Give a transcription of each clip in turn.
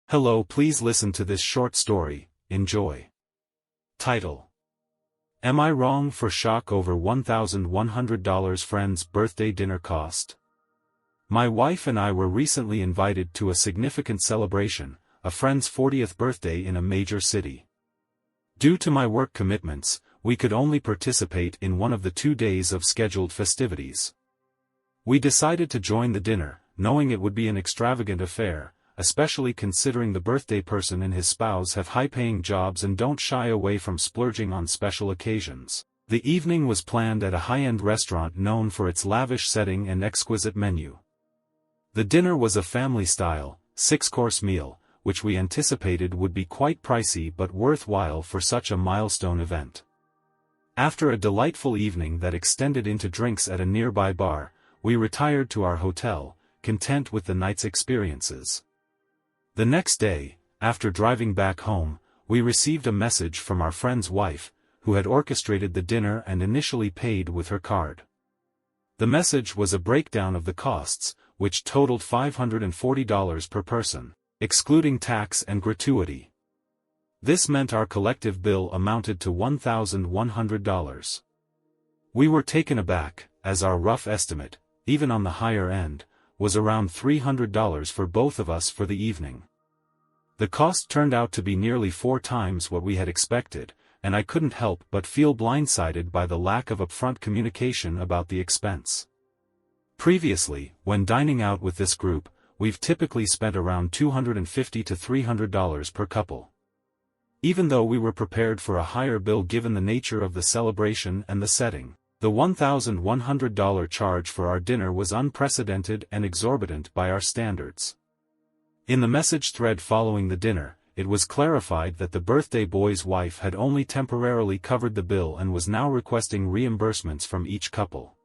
Hello, please listen to this short story, enjoy. Title: Am I Wrong for Shock Over $1,100 Friend's Birthday Dinner Cost? My wife and I were recently invited to a significant celebration, a friend's 40th birthday in a major city. Due to my work commitments, we could only participate in one of the 2 days of scheduled festivities. We decided to join the dinner, knowing it would be an extravagant affair, especially considering the birthday person and his spouse have high-paying jobs and don't shy away from splurging on special occasions. The evening was planned at a high-end restaurant known for its lavish setting and exquisite menu. The dinner was a family-style, 6-course meal, which we anticipated would be quite pricey but worthwhile for such a milestone event. After a delightful evening that extended into drinks at a nearby bar, we retired to our hotel, content with the night's experiences. The next day, after driving back home, we received a message from our friend's wife, who had orchestrated the dinner and initially paid with her card. The message was a breakdown of the costs, which totaled $540 per person, excluding tax and gratuity. This meant our collective bill amounted to $1,100. We were taken aback, as our rough estimate, even on the higher end, was around $300 for both of us for the evening. The cost turned out to be nearly 4 times what we had expected, and I couldn't help but feel blindsided by the lack of upfront communication about the expense. Previously, when dining out with this group, we've typically spent around $250 to $300 per couple. Even though we were prepared for a higher bill given the nature of the celebration and the setting, the $1,100 charge for our dinner was unprecedented and exorbitant by our standards. In the message thread following the dinner, it was clarified that the birthday boy's wife had only temporarily covered the bill and was now requesting reimbursements from each couple.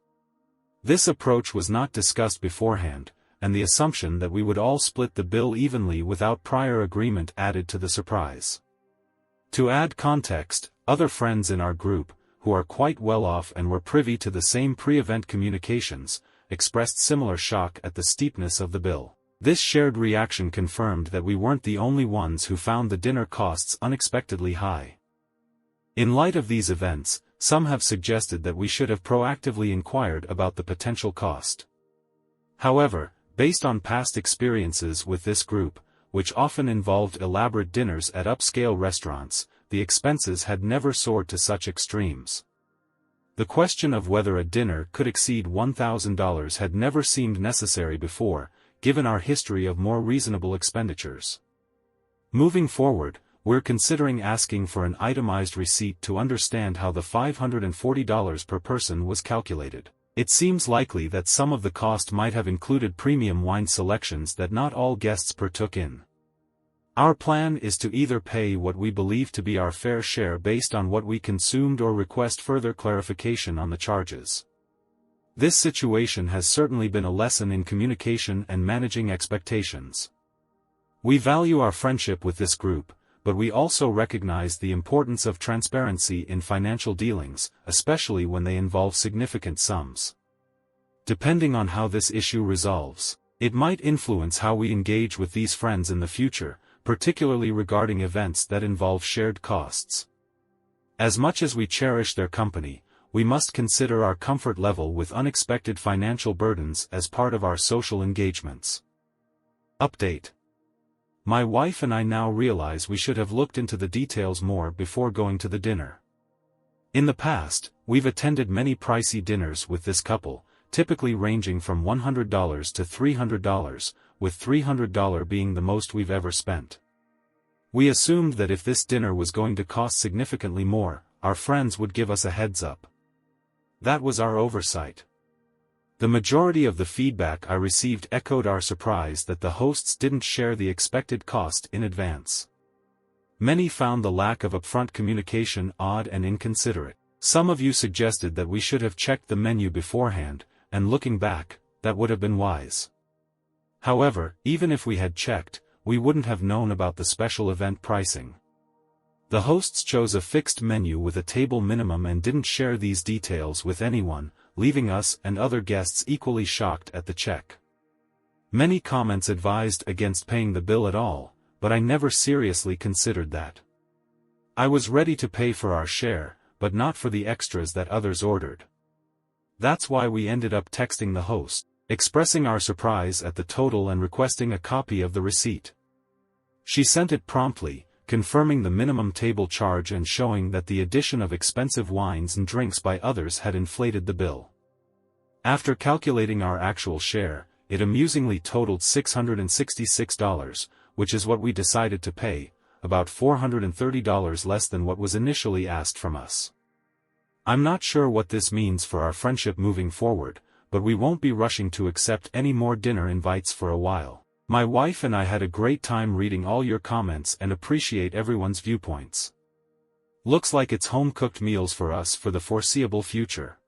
This approach was not discussed beforehand, and the assumption that we would all split the bill evenly without prior agreement added to the surprise. To add context, other friends in our group, who are quite well off and were privy to the same pre-event communications, expressed similar shock at the steepness of the bill. This shared reaction confirmed that we weren't the only ones who found the dinner costs unexpectedly high. In light of these events, some have suggested that we should have proactively inquired about the potential cost. However, based on past experiences with this group, which often involved elaborate dinners at upscale restaurants, the expenses had never soared to such extremes. The question of whether a dinner could exceed $1,000 had never seemed necessary before, given our history of more reasonable expenditures. Moving forward, we're considering asking for an itemized receipt to understand how the $540 per person was calculated. It seems likely that some of the cost might have included premium wine selections that not all guests partook in. Our plan is to either pay what we believe to be our fair share based on what we consumed or request further clarification on the charges. This situation has certainly been a lesson in communication and managing expectations. We value our friendship with this group, but we also recognize the importance of transparency in financial dealings, especially when they involve significant sums. Depending on how this issue resolves, it might influence how we engage with these friends in the future, particularly regarding events that involve shared costs. As much as we cherish their company, we must consider our comfort level with unexpected financial burdens as part of our social engagements. Update: My wife and I now realize we should have looked into the details more before going to the dinner. In the past, we've attended many pricey dinners with this couple, typically ranging from $100 to $300, with $300 being the most we've ever spent. We assumed that if this dinner was going to cost significantly more, our friends would give us a heads up. That was our oversight. The majority of the feedback I received echoed our surprise that the hosts didn't share the expected cost in advance. Many found the lack of upfront communication odd and inconsiderate. Some of you suggested that we should have checked the menu beforehand, and looking back, that would have been wise. However, even if we had checked, we wouldn't have known about the special event pricing. The hosts chose a fixed menu with a table minimum and didn't share these details with anyone, leaving us and other guests equally shocked at the check. Many comments advised against paying the bill at all, but I never seriously considered that. I was ready to pay for our share, but not for the extras that others ordered. That's why we ended up texting the host, expressing our surprise at the total and requesting a copy of the receipt. She sent it promptly, confirming the minimum table charge and showing that the addition of expensive wines and drinks by others had inflated the bill. After calculating our actual share, it amusingly totaled $666, which is what we decided to pay, about $430 less than what was initially asked from us. I'm not sure what this means for our friendship moving forward, but we won't be rushing to accept any more dinner invites for a while. My wife and I had a great time reading all your comments and appreciate everyone's viewpoints. Looks like it's home-cooked meals for us for the foreseeable future.